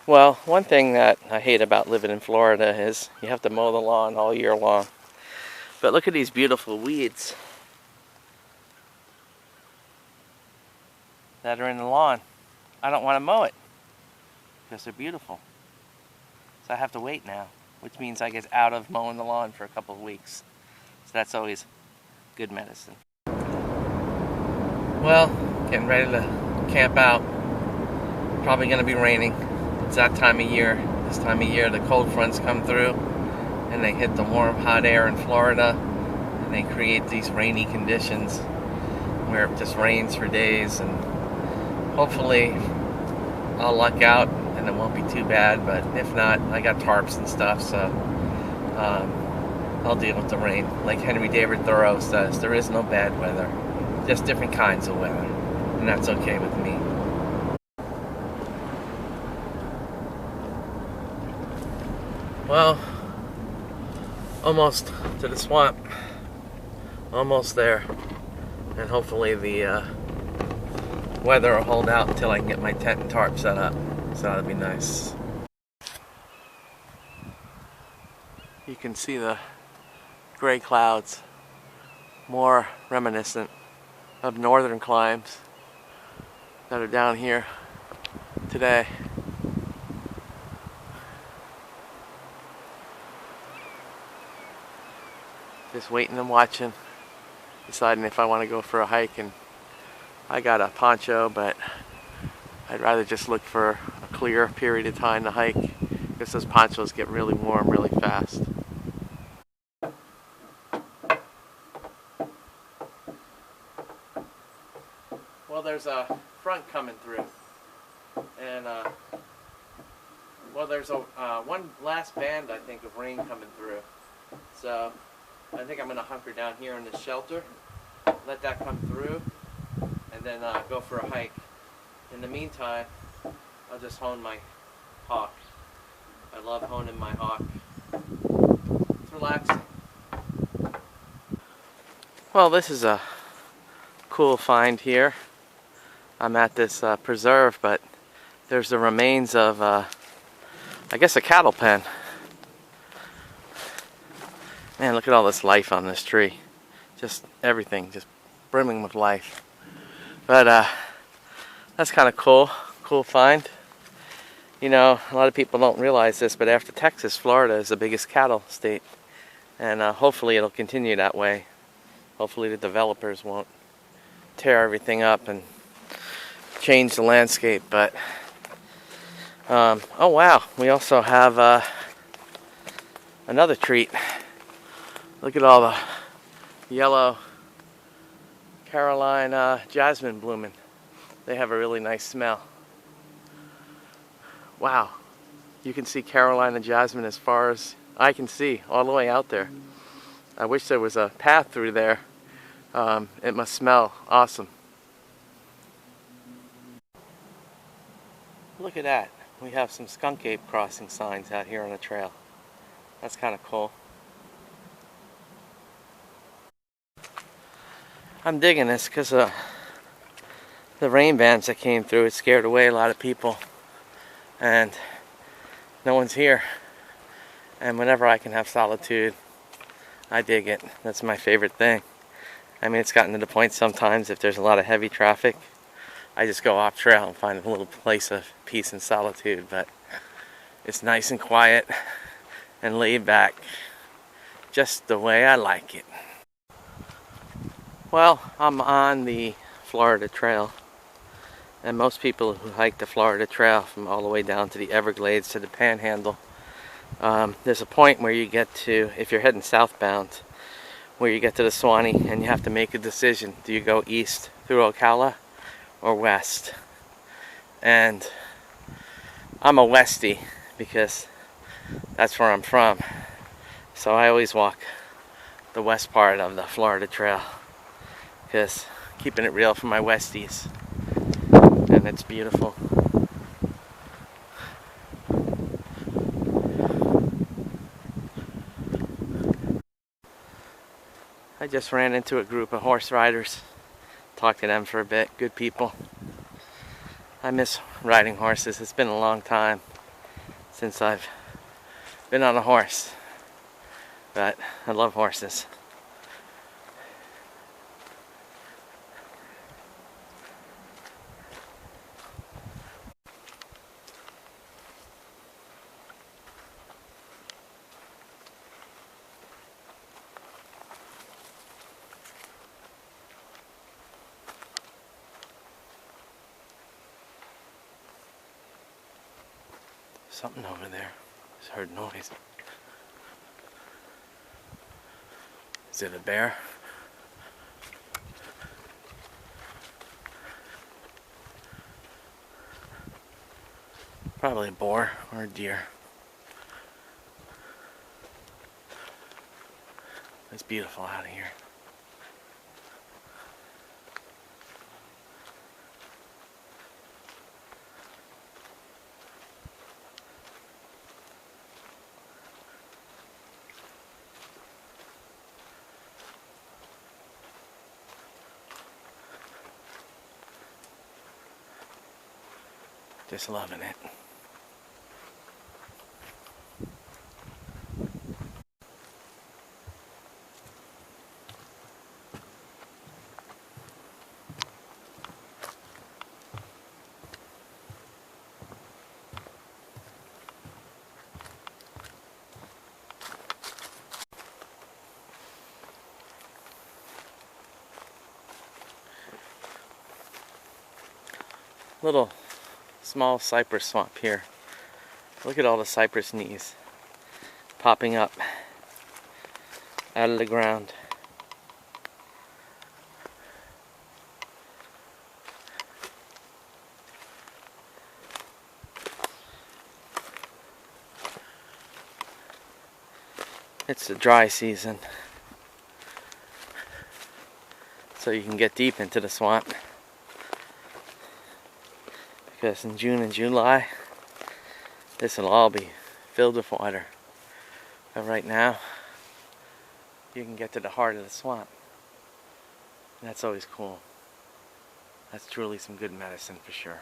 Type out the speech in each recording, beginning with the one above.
Well, one thing that I hate about living in Florida is you have to mow the lawn all year long. But look at these beautiful weeds that are in the lawn. I don't want to mow it because they're beautiful. So I have to wait now, which means I get out of mowing the lawn for a couple of weeks. So that's always good medicine. Well, getting ready to camp out. Probably going to be raining. It's that time of year. This time of year the cold fronts come through and they hit the warm hot air in Florida and they create these rainy conditions where it just rains for days, and hopefully I'll luck out and it won't be too bad, but if not, I got tarps and stuff, so I'll deal with the rain. Like Henry David Thoreau says, there is no bad weather, just different kinds of weather, and that's okay with me. Well, almost to the swamp, almost there, and hopefully the weather will hold out until I can get my tent and tarp set up, so that'll be nice. You can see the gray clouds, more reminiscent of northern climes that are down here today. Just waiting and watching, deciding if I want to go for a hike, and I got a poncho, but I'd rather just look for a clear period of time to hike because those ponchos get really warm really fast. Well, there's a front coming through, and well, there's a one last band, I think, of rain coming through, so I think I'm going to hunker down here in the shelter, let that come through, and then go for a hike. In the meantime, I'll just hone my hawk. I love honing my hawk. It's relaxing. Well, this is a cool find here. I'm at this preserve, but there's the remains of, I guess, a cattle pen. Man, look at all this life on this tree. Just everything, just brimming with life. But that's kind of cool find. You know, a lot of people don't realize this, but after Texas, Florida is the biggest cattle state. And hopefully it'll continue that way. Hopefully the developers won't tear everything up and change the landscape. But, oh wow, we also have another treat. Look at all the yellow Carolina jasmine blooming. They have a really nice smell. Wow, you can see Carolina jasmine as far as I can see, all the way out there. I wish there was a path through there. It must smell awesome. Look at that. We have some skunk ape crossing signs out here on the trail. That's kind of cool. I'm digging this because the rain bands that came through, it scared away a lot of people, and no one's here. And whenever I can have solitude, I dig it. That's my favorite thing. I mean, it's gotten to the point sometimes if there's a lot of heavy traffic, I just go off trail and find a little place of peace and solitude. But it's nice and quiet and laid back, just the way I like it. Well, I'm on the Florida Trail, and most people who hike the Florida Trail from all the way down to the Everglades to the Panhandle, there's a point where you get to, if you're heading southbound, where you get to the Suwannee and you have to make a decision. Do you go east through Ocala or west? And I'm a Westie because that's where I'm from. So I always walk the west part of the Florida Trail, because keeping it real for my Westies, and it's beautiful. I just ran into a group of horse riders, talked to them for a bit. Good people. I miss riding horses. It's been a long time. since I've been on a horse. But I love horses. Something over there. Just heard noise. Is it a bear? Probably a boar or a deer. It's beautiful out of here. Just loving it. Little small cypress swamp here. Look at all the cypress knees popping up out of the ground. It's the dry season, so you can get deep into the swamp. Because in June and July, this will all be filled with water. But right now, you can get to the heart of the swamp. And that's always cool. That's truly some good medicine for sure.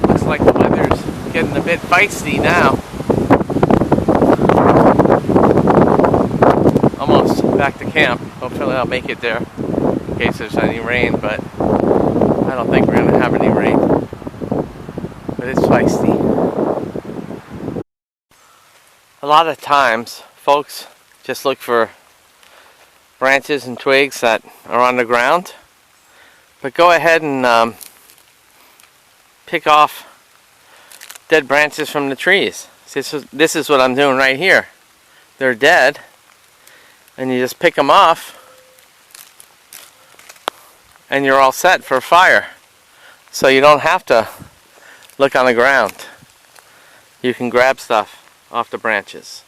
Looks like the weather's getting a bit feisty now. Almost back to camp. Hopefully I'll make it there in case there's any rain, but I don't think we're going to have any rain. But it's feisty. A lot of times folks just look for branches and twigs that are on the ground, but go ahead and pick off dead branches from the trees. This is what I'm doing right here. They're dead, and you just pick them off and you're all set for a fire. So you don't have to look on the ground. You can grab stuff off the branches.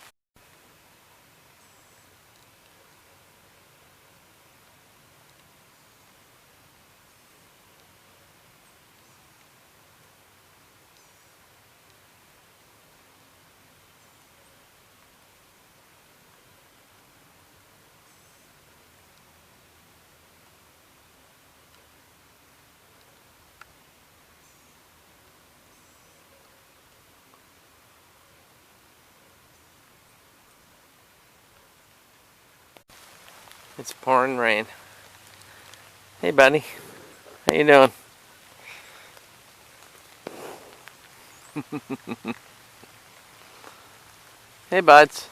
It's pouring rain. Hey buddy, how you doing? Hey buds.